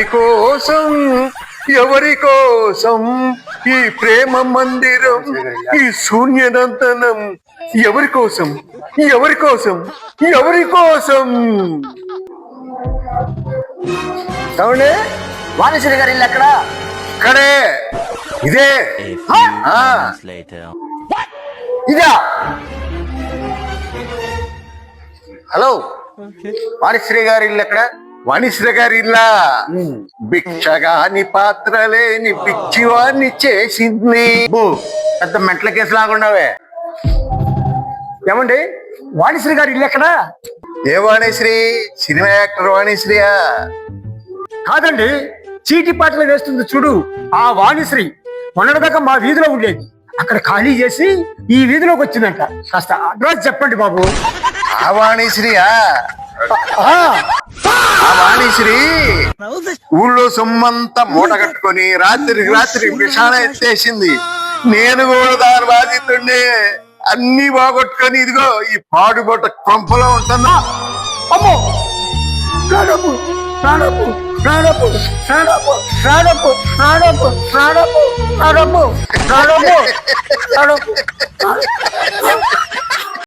కోసం ఎవరి కోసం ఈ ప్రేమ మందిరం ఈ శూన్యనంతనం ఎవరి కోసం ఎవరి కోసం ఎవరి కోసం చూడండి వాణిశ్రీ గారు ఇల్లు ఎక్కడ? ఇక్కడే ఇదే ఇదా? హలో, వాణిశ్రీ గారి ఇల్లు ఎక్కడ? వాణిశ్రీ గారి ఇల్లా భిక్షగాని పాత్రలేని పిచ్చివాణ్ణి చేసింది. పెద్ద మెంటల కేసు లాగుండవే. ఏమండి వాణిశ్రీ గారి ఇల్లు ఎక్కడ? ఏ వాణిశ్రీ? సినిమా యాక్టర్ వాణిశ్రీయా? కాదండి, చీటి పాటలు వేస్తుంది చూడు ఆ వాణిశ్రీ. మొన్నటిదాకా మా వీధిలో ఉండేది, అక్కడ ఖాళీ చేసి ఈ వీధిలోకి వచ్చిందంట. కాస్త అడ్రస్ చెప్పండి బాబు. ఆ వాణిశ్రీయా? ఆ వాణిశ్రీ ఊళ్ళో సొమ్మంతా మూట కట్టుకొని రాత్రికి రాత్రి విషాణ ఎత్తేసింది. నేను కూడా దాని బాధితుండే అన్ని బాగొట్టుకొని ఇదిగో ఈ పాడుబొట్ట కొంపలో ఉంటున్నా. అమ్మో, రాడపు రాడపు రాడపు రాడపు రాడపు రాడపు రాడపు రాడపు రాడపు రాడపు